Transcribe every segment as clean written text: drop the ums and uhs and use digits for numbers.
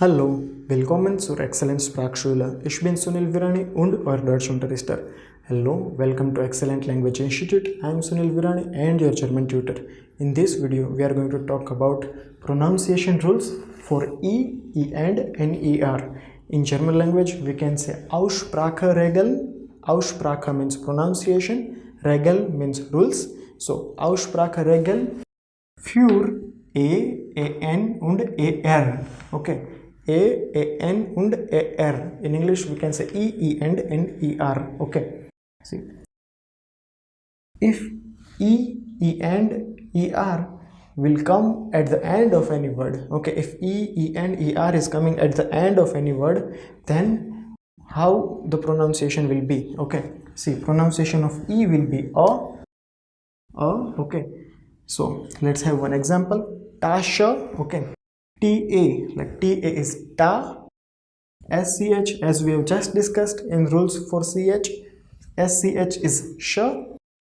Hallo, willkommen zur Exzellenzsprachschule. Ich bin Sunil Virani und euer Deutschunterrichter. Hello, welcome to Excellent Language Institute. I am Sunil Virani and your German tutor. In this video, we are going to talk about pronunciation rules for E, E and NER. In German language, we can say Ausspracheregeln. Aussprache means pronunciation, Regel means rules. So, Ausspracheregeln für E, EN und ER. Okay. A, N and A, R. In English, we can say E, E and N, E, R. Okay. See. If E, E and E, R will come at the end of any word. Okay. If E, E and E, R is coming at the end of any word, then how the pronunciation will be? Okay. See, pronunciation of E will be A. Okay. So, let's have one example. Tasha. Okay. TA, like TA is ta, SCH as we have just discussed in rules for CH, SCH is sh,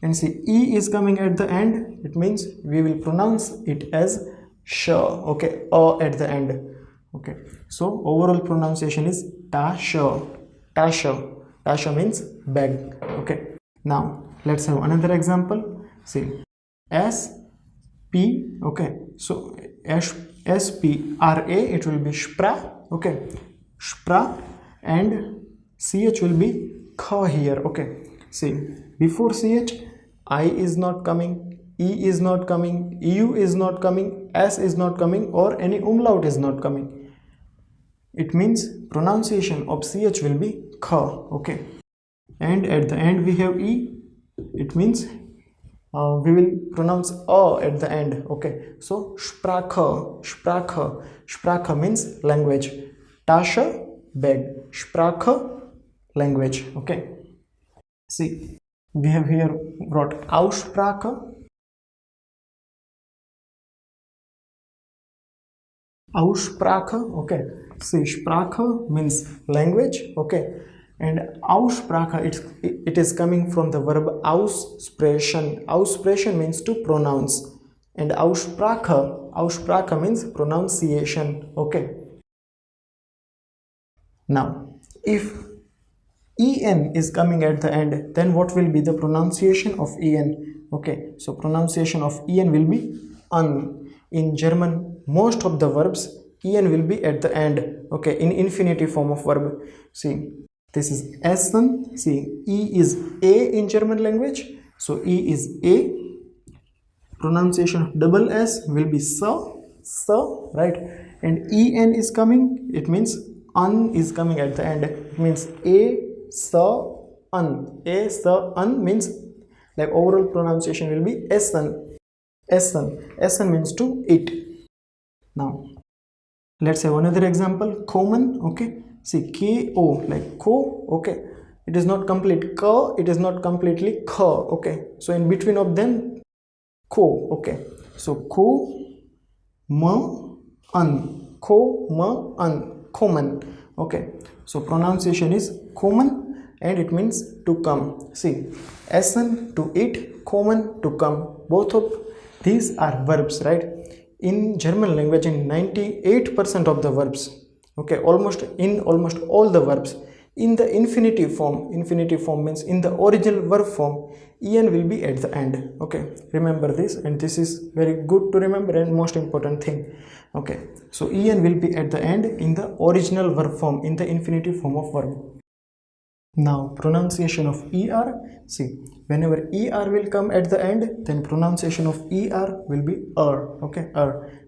and see E is coming at the end, it means we will pronounce it as sh, okay, at the end, okay. So overall pronunciation is tasha, tasha, tasha means bag, okay. Now let's have another example. See, SP, okay, so SPRA, it will be spra, okay, spra, and CH will be kha here, okay. See, before CH, I is not coming, E is not coming, EU is not coming, S is not coming, or any umlaut is not coming. It means pronunciation of CH will be kha, okay. And at the end we have E, it means we will pronounce a at the end, okay. So Sprache, Sprache, Sprache means language, Tasche, bag, Sprache, language, okay. See, we have here brought Aussprache, Aussprache, okay. See, Sprache means language, okay. And Aussprache, it is coming from the verb aussprechen. Aussprechen means to pronounce, and Aussprache means pronunciation, okay. Now if En is coming at the end, then what will be the pronunciation of En? Okay, so pronunciation of En will be an. In German, most of the verbs En will be at the end, okay, in infinitive form of verb. See, this is essen. See, E is A in German language, so E is A. Pronunciation of double S will be so, right? And En is coming, it means un is coming at the end. It means A, so, un. A, so, un means like overall pronunciation will be essen. Essen. Essen means to eat. Now, let's have another example. Common, okay. See, K-O, like ko, okay. It is not complete ka, it is not completely kha, okay. So in between of them, ko, okay. So ko, ma, an, ko, ma, an, common, okay. So pronunciation is common and it means to come. See, essen, to eat, common, to come. Both of these are verbs, right? In German language, in 98% of the verbs, okay, almost all the verbs, in the infinitive form means in the original verb form, En will be at the end, okay. Remember this, and this is very good to remember and most important thing, okay. So En will be at the end in the original verb form, in the infinitive form of verb. Now pronunciation of ER, see, whenever ER will come at the end, then pronunciation of ER will be okay,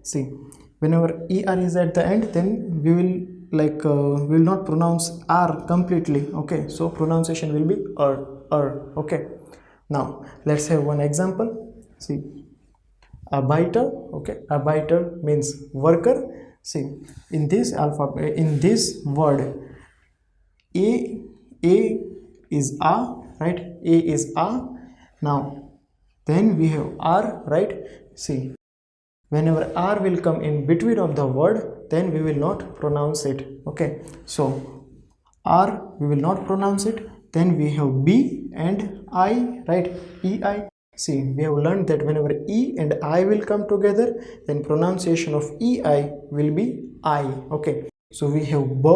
see, whenever ER is at the end, then we will like will not pronounce R completely, okay. So pronunciation will be okay. Now let's have one example. See, Arbeiter, okay, Arbeiter means worker. See, in this alphabet, in this word, A is A, right? A is A. Now then we have R, right? See, whenever R will come in between of the word, then we will not pronounce it, okay. So R we will not pronounce it. Then we have B and I, right? EI. See, we have learned that whenever E and I will come together, then pronunciation of EI will be I, okay. So we have b,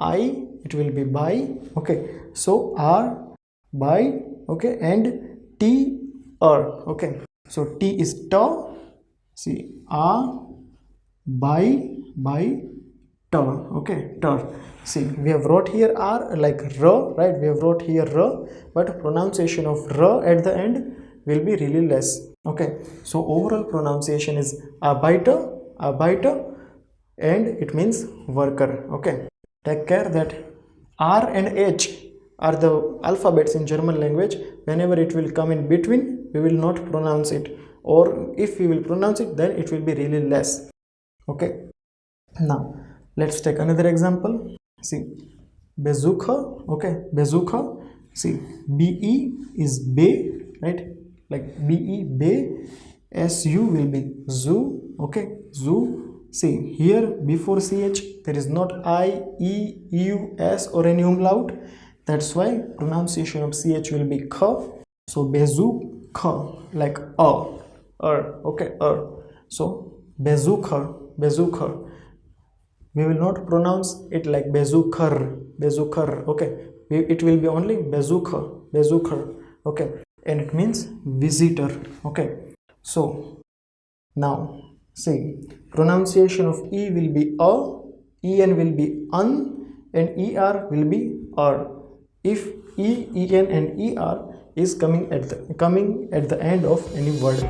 I, it will be by. Okay, so r, by. Okay, and t, okay, so t is ta. See, r, by, ta. Okay, ta. See, we have wrote here r like r, right? We have wrote here r, but pronunciation of r at the end will be really less. Okay, so overall pronunciation is arbeiter, arbeiter, and it means worker. Okay, take care that r and h are the alphabets in German language. Whenever it will come in between, we will not pronounce it, or if we will pronounce it, then it will be really less. Okay, now let's take another example. See, bazooka. Okay, bazooka. See, be is be, right? Like be, be. Su will be zoo. Okay, zoo. See, here before ch there is not I, E, U, S or any umlaut. That's why pronunciation of ch will be kh. So bazooka, like okay, so bazooka, bazooka. We will not pronounce it like bazooker, bazooker. Okay, it will be only bazooka, bazooker. Okay, and it means visitor. Okay, so now see, pronunciation of e will be a, en will be un, and er will be er. If e, en and er is coming at the end of any word.